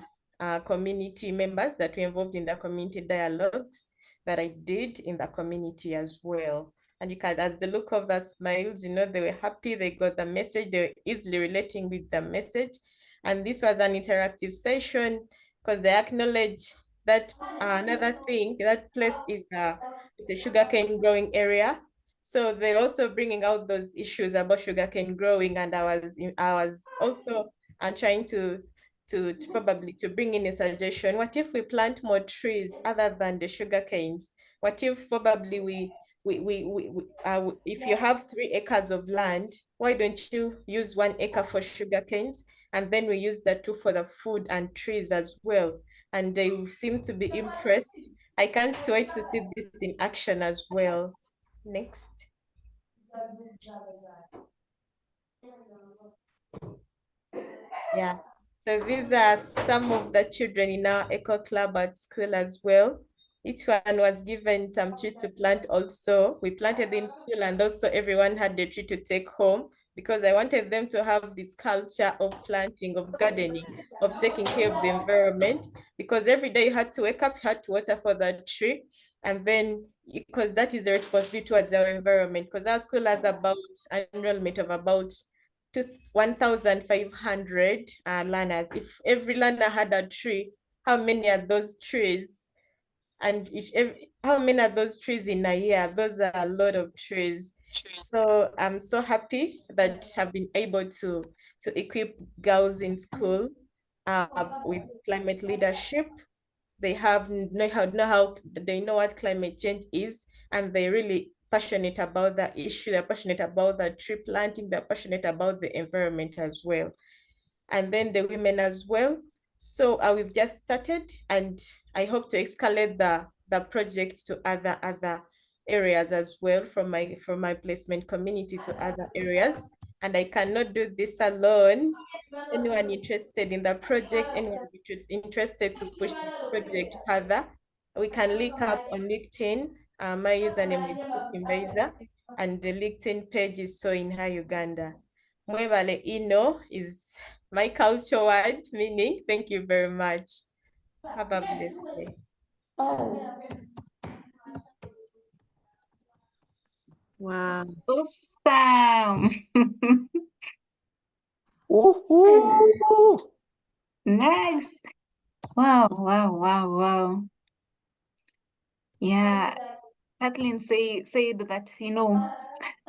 community members that were involved in the community dialogues that I did in the community as well. And you can, as the look of their smiles, you know, they were happy, they got the message, they were easily relating with the message. And this was an interactive session because they acknowledge that another thing, that place is a sugarcane growing area. So they're also bringing out those issues about sugarcane growing, and I was also trying to probably to bring in a suggestion. What if we plant more trees other than the sugar canes? What if probably if you have 3 acres of land, why don't you use 1 acre for sugar canes? And then we use the 2 for the food and trees as well. And they seem to be impressed. I can't wait to see this in action as well. Next. Yeah, so these are some of the children in our eco club at school as well. Each one was given some trees to plant also. We planted in school, and also everyone had a tree to take home, because I wanted them to have this culture of planting, of gardening, of taking care of the environment, because every day you had to wake up, you had to water for that tree. And then, because that is the responsibility towards our environment, because our school has about an enrollment of about 1,500 learners. If every learner had a tree, how many are those trees? And how many are those trees in a year? Those are a lot of trees. So I'm so happy that I've been able to equip girls in school with climate leadership. They know what climate change is, and they really passionate about that issue. They're passionate about the tree planting. They're passionate about the environment as well. And then the women as well. So we've just started, and I hope to escalate the project to other areas as well, from my placement community to other areas. And I cannot do this alone. Anyone interested in the project, anyone interested to push this project further, we can link up on LinkedIn. My username is Pusimbaiza, and the LinkedIn page is So In Her Uganda. Mwebale ino is my culture word, meaning thank you very much. Have a blessed day. Wow. Awesome. Nice. Wow. Yeah, Kathleen said that, you know,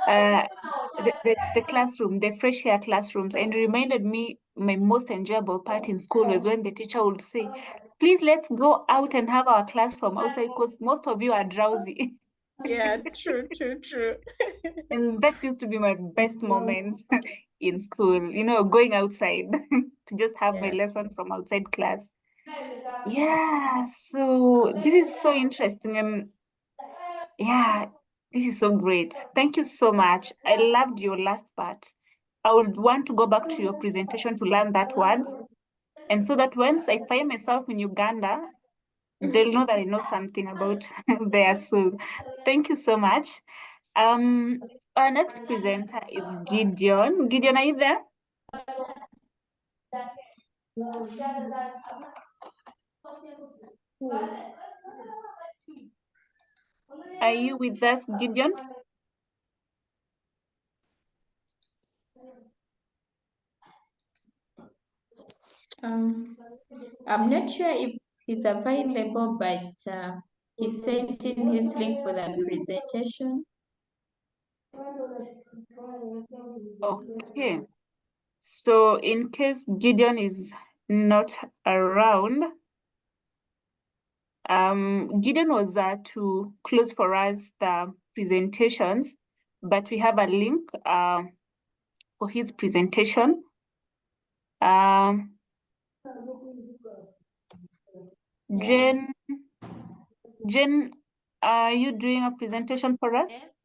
the classroom, the fresh air classrooms, and reminded me my most enjoyable part in school was when the teacher would say, please let's go out and have our class from outside, because most of you are drowsy. Yeah, true. And that used to be my best moment in school, you know, going outside to just have my lesson from outside class. Yeah, so this is so interesting. Yeah, this is so great. Thank you so much. I loved your last part. I would want to go back to your presentation to learn that word. And so that once I find myself in Uganda, they'll know that I know something about there. So thank you so much. Our next presenter is Gideon. Gideon, are you there? Are you with us, Gideon? I'm not sure if he's available, but he sent in his link for the presentation. Okay. So in case Gideon is not around, Gideon was there to close for us the presentations, but we have a link for his presentation. Jen, are you doing a presentation for us? Yes.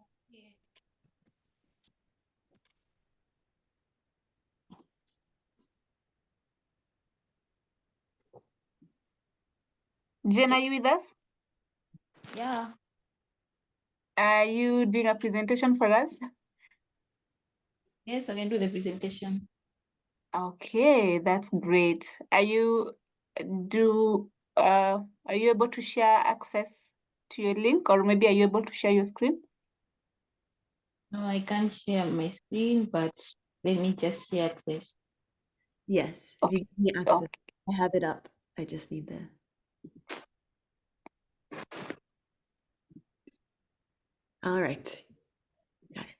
Jen, are you with us? Yeah. Are you doing a presentation for us? Yes, I can do the presentation. Okay, that's great. Are you able to share access to your link, or maybe are you able to share your screen? No, I can't share my screen, but let me just share access. Yes, if you give me access, I have it up. I just need the. All right. Got it.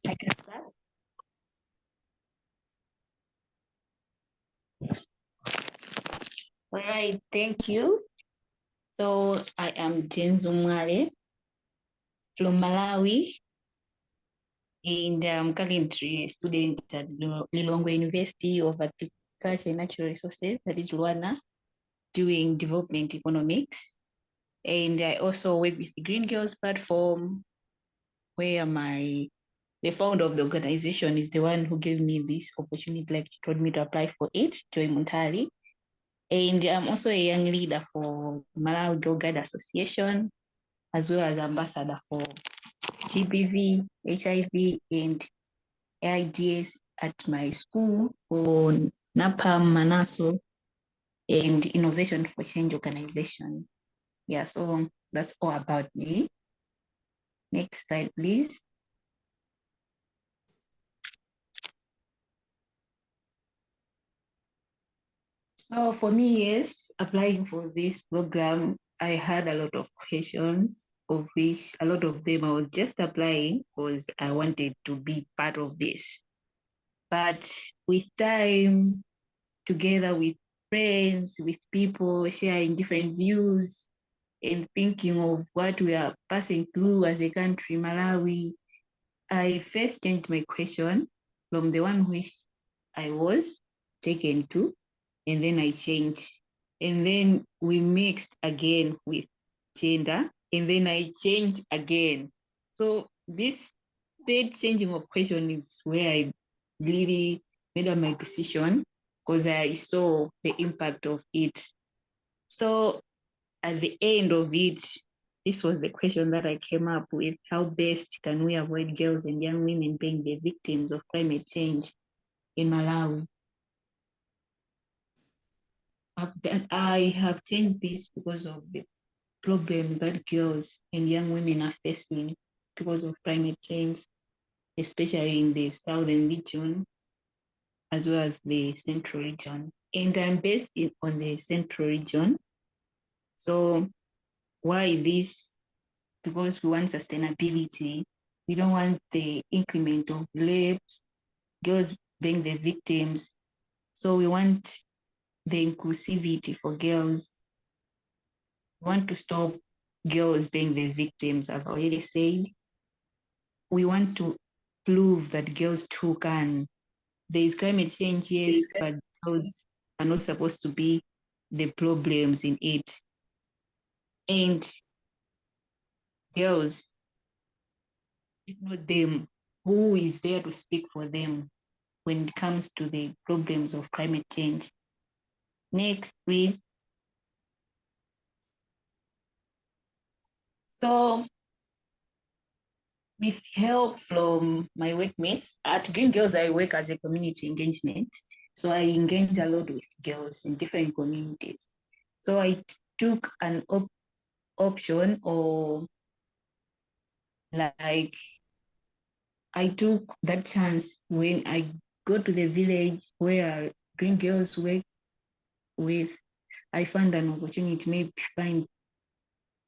I can start. All right, thank you. So I am Jen Zumwale from Malawi, and I'm currently a student at Lilongwe University of Agriculture and Natural Resources, that is Luana, doing development economics. And I also work with the Green Girls platform, where the founder of the organization is the one who gave me this opportunity, like she told me to apply for it, Joy Muntari. And I'm also a young leader for Malawi Girl Guide Association, as well as ambassador for GBV, HIV, and AIDS at my school for NAPAM, Manaso, and Innovation for Change organization. Yeah, so that's all about me. Next slide, please. So for me, yes, applying for this program, I had a lot of questions, of which a lot of them I was just applying because I wanted to be part of this. But with time, together with friends, with people sharing different views and thinking of what we are passing through as a country, Malawi, I first changed my question from the one which I was taken to, and then I changed. And then we mixed again with gender, and then I changed again. So this third changing of question is where I really made up my decision, because I saw the impact of it. So at the end of it, this was the question that I came up with: how best can we avoid girls and young women being the victims of climate change in Malawi? I have changed this because of the problem that girls and young women are facing because of climate change, especially in the southern region, as well as the central region. And I'm based on the central region. So why this? Because we want sustainability. We don't want the increment of rapes, girls being the victims. So we want the inclusivity for girls. We want to stop girls being the victims, I've already said. We want to prove that girls too can. There is climate change, yes, but girls are not supposed to be the problems in it. And girls, if not them, who is there to speak for them when it comes to the problems of climate change? Next, please. So, with help from my workmates at Green Girls, I work as a community engagement. So I engage a lot with girls in different communities. So I took an option, or like I took that chance when I go to the village where Green Girls work with. I found an opportunity, maybe find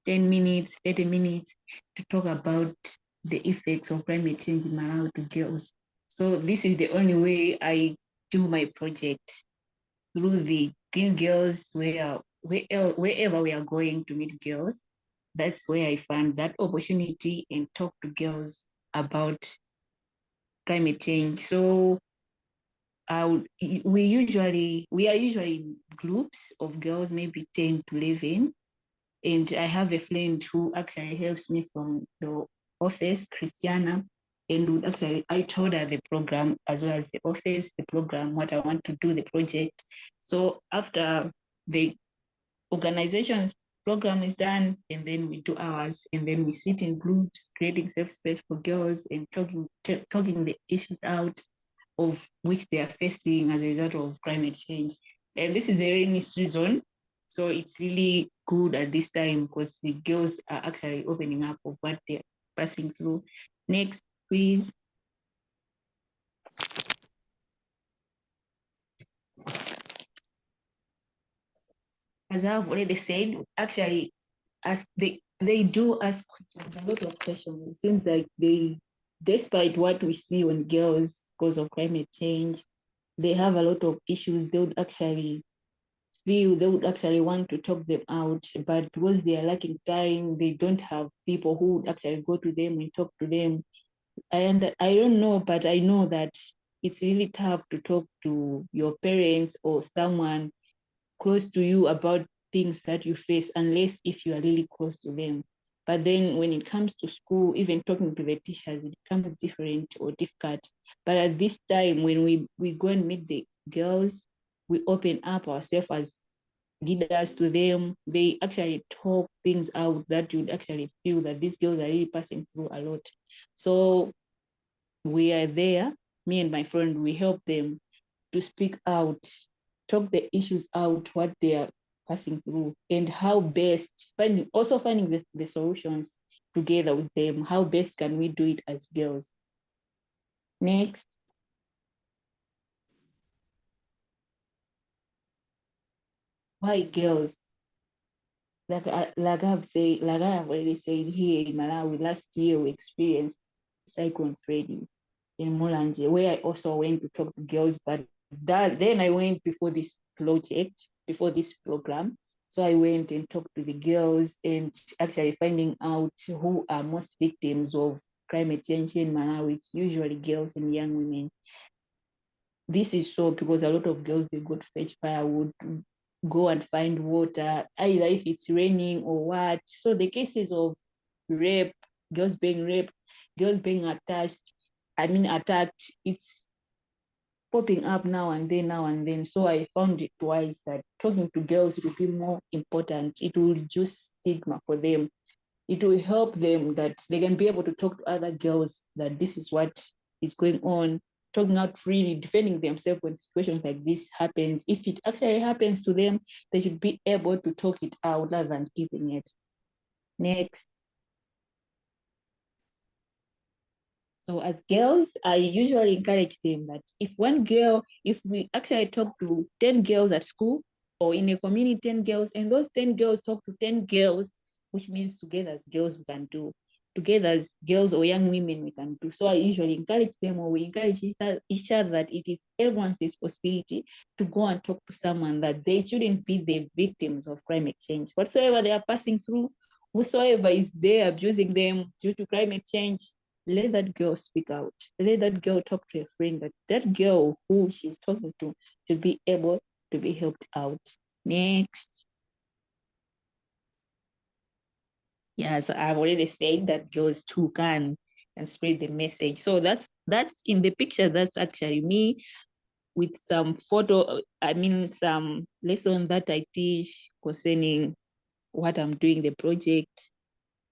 10 minutes, 30 minutes to talk about the effects of climate change in Malawi to girls. So this is the only way I do my project, through the Green Girls, wherever we are going to meet girls. That's where I found that opportunity and talk to girls about climate change. So we are usually groups of girls, maybe 10 to 11, And I have a friend who actually helps me from the office, Christiana, and I told her the program as well as the office, the program, what I want to do, the project. So after the organization's program is done, and then we do ours, and then we sit in groups, creating safe space for girls and talking the issues out of which they are facing as a result of climate change. And this is the rainy season, so it's really good at this time because the girls are actually opening up of what they're passing through. Next, please. As I've already said, actually, as they do ask questions, a lot of questions. It seems like despite what we see on girls because of climate change, they have a lot of issues. They would actually want to talk them out, but because they are lacking time, they don't have people who would actually go to them and talk to them. And I don't know, but I know that it's really tough to talk to your parents or someone close to you about things that you face, unless if you are really close to them. But then when it comes to school, even talking to the teachers, it becomes different or difficult. But at this time, when we go and meet the girls, we open up ourselves as leaders to them. They actually talk things out that you'd actually feel that these girls are really passing through a lot. So we are there, me and my friend, we help them to speak out, talk the issues out, what they are passing through, and how best, finding the solutions together with them. How best can we do it as girls? Next. Why girls? Like I have already said, here in Malawi, last year we experienced Cyclone Freddy in Mulanje, where I also went to talk to girls, but then I went before this program. So I went and talked to the girls and actually finding out who are most victims of climate change in Malawi. It's usually girls and young women. This is so because a lot of girls, they go to fetch firewood, go and find water, either if it's raining or what. So the cases of rape, girls being raped, girls being attacked, it's popping up now and then. So I found it wise that talking to girls will be more important. It will reduce stigma for them. It will help them that they can be able to talk to other girls that this is what is going on, talking out freely, defending themselves when situations like this happens. If it actually happens to them, they should be able to talk it out rather than keeping it. Next. So as girls, I usually encourage them that if we actually talk to 10 girls at school or in a community, 10 girls, and those 10 girls talk to 10 girls, which means together as girls we can do. Together as girls or young women we can do. So I usually encourage them, or we encourage each other, that it is everyone's responsibility to go and talk to someone, that they shouldn't be the victims of climate change. Whatsoever they are passing through, whosoever is there abusing them due to climate change, let that girl speak out. Let that girl talk to a friend, that girl who she's talking to should be able to be helped out. Next. Yeah, so I've already said that girls too can spread the message. So that's in the picture, that's actually me with some some lesson that I teach concerning what I'm doing, the project.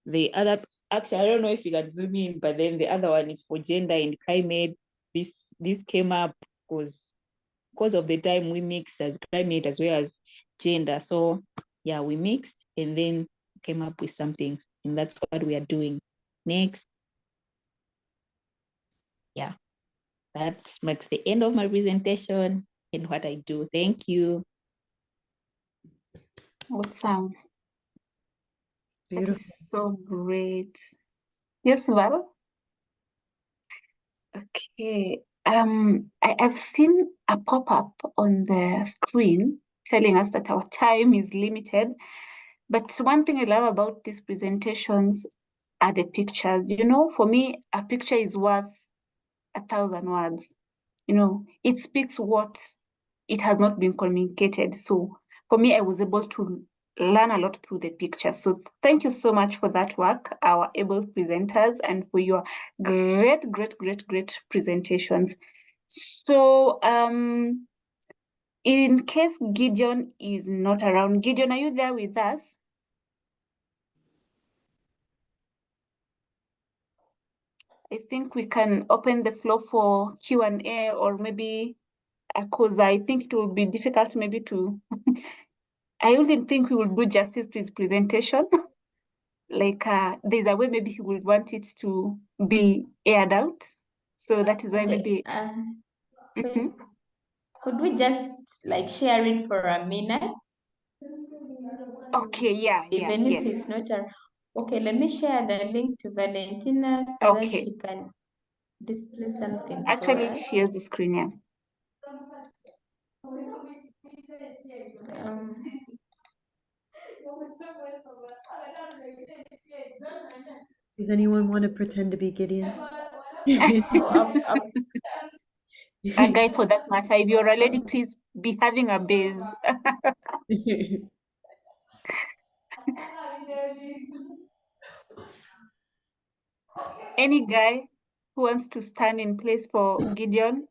The other, actually, I don't know if you can zoom in, but then the other one is for gender and climate. This came up because of the time we mixed as climate as well as gender. So yeah, we mixed and then came up with something, and that's what we are doing. Next. Yeah, that marks the end of my presentation and what I do. Thank you. Awesome. Beautiful. That is so great. Yes, Val? Okay. I've seen a pop-up on the screen telling us that our time is limited. But one thing I love about these presentations are the pictures. For me, a picture is worth 1,000 words. It speaks what it has not been communicated. So for me, I was able to learn a lot through the picture. So thank you so much for that work, our able presenters, and for your great presentations. So in case Gideon is not around, Gideon, are you there with us? I think we can open the floor for Q&A, or maybe because I think it will be difficult maybe to I wouldn't think we will do justice to his presentation. Like there's a way maybe he would want it to be aired out. So that is why maybe Could we just like share it for a minute? Okay, yeah, Even if yes. it's not a okay, let me share the link to Valentina so that she can display something for Actually, us. she has the screen, yeah. Does anyone want to pretend to be Gideon? A guy for that matter. If you're a lady, please be having a base. Any guy who wants to stand in place for Gideon?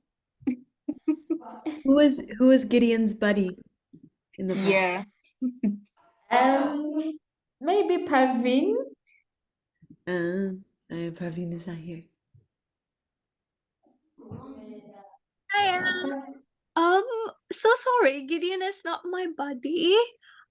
Who was Gideon's buddy in the past? Yeah. Maybe Pavin. Pavin is not here. So sorry, Gideon is not my buddy.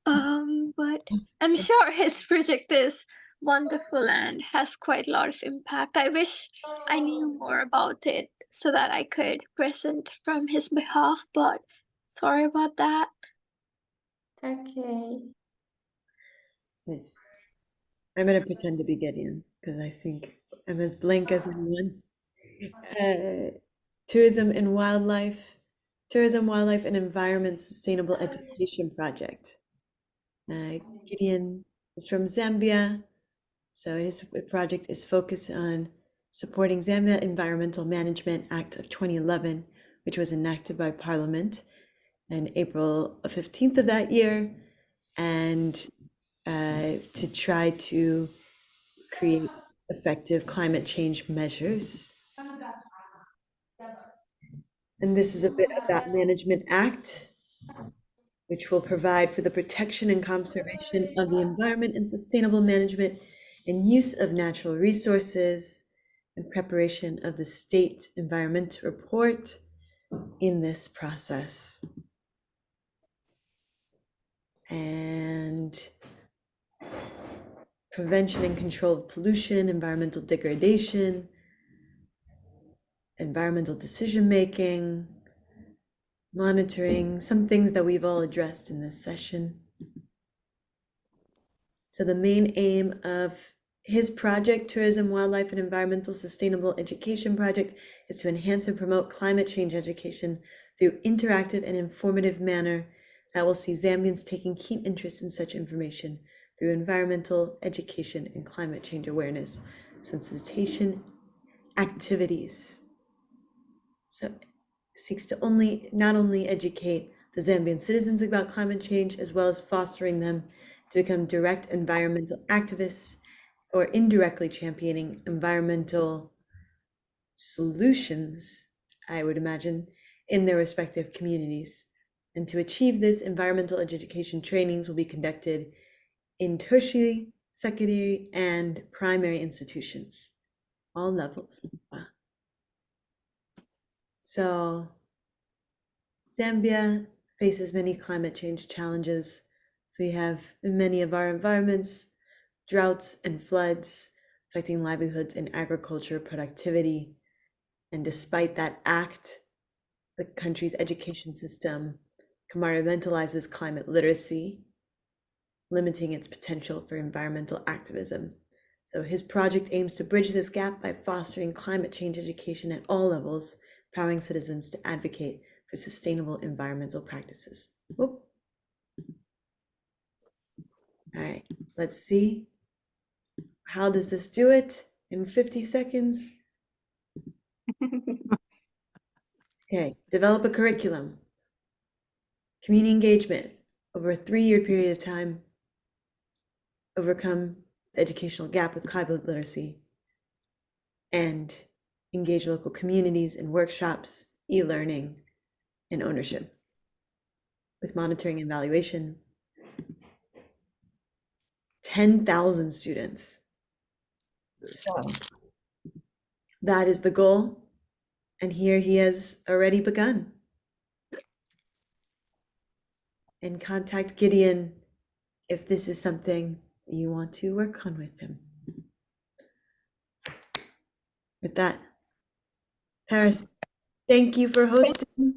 But I'm sure his project is wonderful and has quite a lot of impact. I wish I knew more about it so that I could present from his behalf, but sorry about that. Okay. Yes. I'm gonna pretend to be Gideon because I think I'm as blank as anyone. Tourism, Wildlife and Environment Sustainable Education Project. Gideon is from Zambia, so his project is focused on supporting Zambia Environmental Management Act of 2011, which was enacted by Parliament on April 15th of that year, and to try to create effective climate change measures. And this is a bit of that Management Act, which will provide for the protection and conservation of the environment and sustainable management and use of natural resources and preparation of the state environment report in this process. And prevention and control of pollution, environmental degradation, environmental decision-making, monitoring, some things that we've all addressed in this session. So the main aim of his project, Tourism, Wildlife, and Environmental Sustainable Education Project, is to enhance and promote climate change education through interactive and informative manner that will see Zambians taking keen interest in such information through environmental education and climate change awareness, sensitization activities. So it seeks to not only educate the Zambian citizens about climate change, as well as fostering them to become direct environmental activists or indirectly championing environmental solutions, I would imagine, in their respective communities. And to achieve this, environmental education trainings will be conducted in tertiary, secondary, and primary institutions, all levels. Wow. So Zambia faces many climate change challenges. So we have in many of our environments, droughts and floods affecting livelihoods and agriculture productivity. And despite that act, the country's education system compartmentalizes climate literacy, limiting its potential for environmental activism. So his project aims to bridge this gap by fostering climate change education at all levels, empowering citizens to advocate for sustainable environmental practices. Whoop. All right, let's see. How does this do it in 50 seconds? Okay, develop a curriculum. Community engagement over a 3-year period of time. overcome the educational gap with climate literacy, and engage local communities in workshops, e-learning, and ownership with monitoring and evaluation. 10,000 students. So that is the goal. And here he has already begun. And contact Gideon if this is something you want to work on with him. With that, Paris, thank you for hosting.